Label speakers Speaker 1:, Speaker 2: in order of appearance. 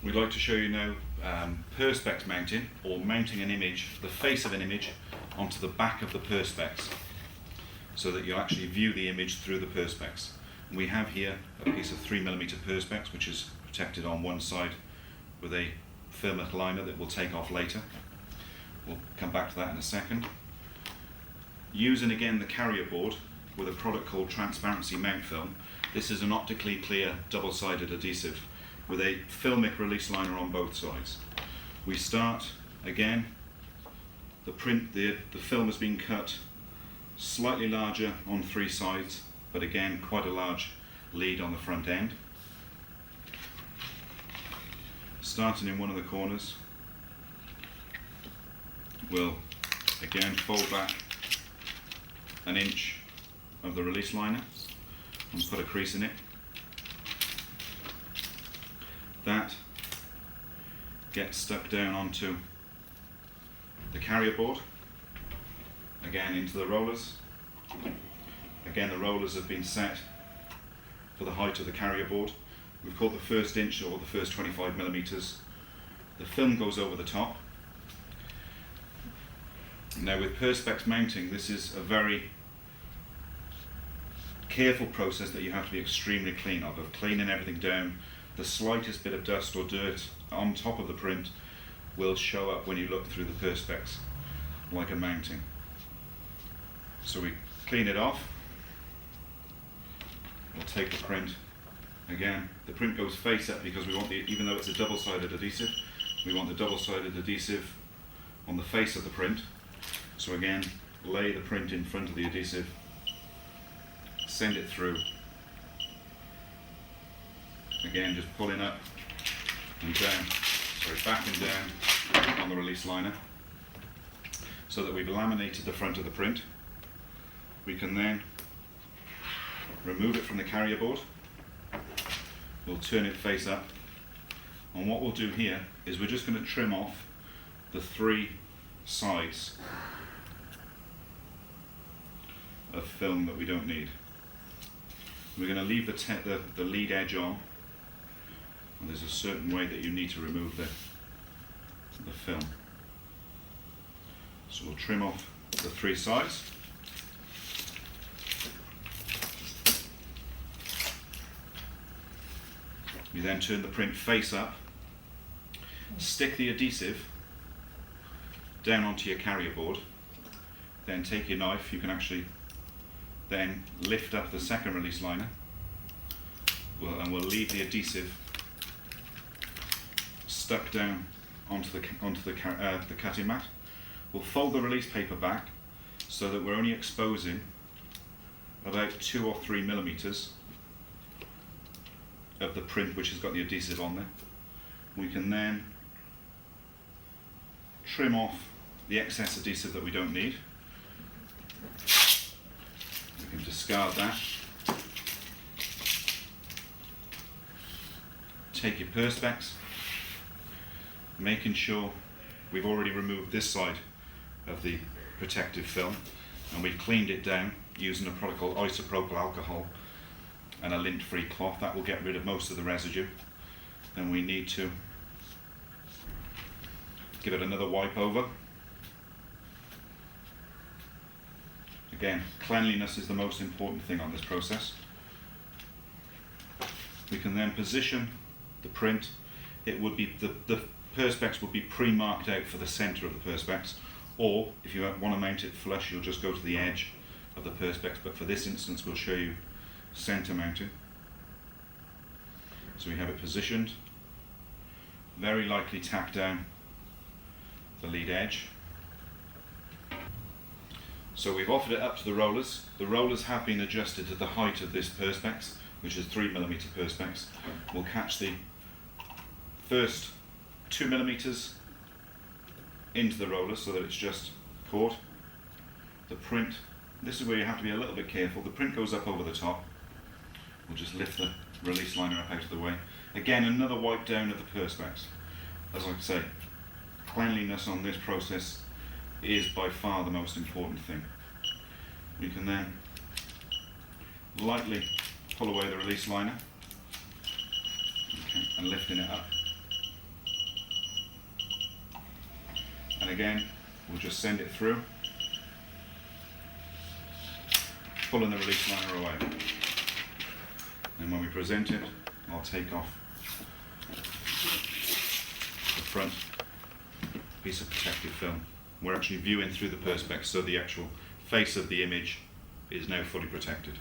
Speaker 1: We'd like to show you now perspex mounting, or mounting an image, the face of an image, onto the back of the perspex, so that you'll actually view the image through the perspex. And we have here a piece of 3mm perspex, which is protected on one side with a firmer liner that we'll take off later. We'll come back to that in a second. Using again the carrier board with a product called transparency mount film. This is an optically clear double-sided adhesive with a filmic release liner on both sides. We start again, the film has been cut slightly larger on three sides, but again quite a large lead on the front end. Starting in one of the corners, we'll again fold back an inch of the release liner and put a crease in it. That gets stuck down onto the carrier board, again into the rollers. Again, the rollers have been set for the height of the carrier board. We've caught the first inch or the first 25mm. The film goes over the top. Now with perspex mounting, this is a very careful process that you have to be extremely clean of cleaning everything down. The slightest bit of dust or dirt on top of the print will show up when you look through the perspex, like a mounting. So we clean it off. We'll take the print. Again, the print goes face up because we want even though it's a double-sided adhesive, we want the double-sided adhesive on the face of the print. So again, lay the print in front of the adhesive, send it through. Again, just pulling up and down, back and down on the release liner, so that we've laminated the front of the print. We can then remove it from the carrier board. We'll turn it face up, and what we'll do here is we're just going to trim off the three sides of film that we don't need. We're going to leave the lead edge on, and there's a certain way that you need to remove the film. So we'll trim off the three sides. We then turn the print face up, stick the adhesive down onto your carrier board, then take your knife. You can actually then lift up the second release liner, and we'll leave the adhesive stuck down onto the cutting mat. We'll fold the release paper back so that we're only exposing about 2 or 3mm of the print which has got the adhesive on there. We can then trim off the excess adhesive that we don't need. We can discard that. Take your perspex, making sure we've already removed this side of the protective film, and we've cleaned it down using a product called isopropyl alcohol and a lint-free cloth. That will get rid of most of the residue. Then we need to give it another wipe over. Again, cleanliness is the most important thing on this process. We can then position the print. It would be the perspex would be pre-marked out for the center of the perspex, or if you want to mount it flush, you'll just go to the edge of the perspex, but for this instance we'll show you center mounting. So we have it positioned, very lightly tack down the lead edge. So we've offered it up to the rollers. The rollers have been adjusted to the height of this perspex, which is 3mm perspex. We'll catch the first 2mm into the roller so that it's just caught. The print, this is where you have to be a little bit careful. The print goes up over the top. We'll just lift the release liner up out of the way. Again, another wipe down of the perspex. As I say, cleanliness on this process is by far the most important thing. We can then lightly pull away the release liner, okay, and lifting it up. And again, we'll just send it through, pulling the release liner away. And when we present it, I'll take off the front piece of protective film. We're actually viewing through the perspex, so the actual face of the image is now fully protected.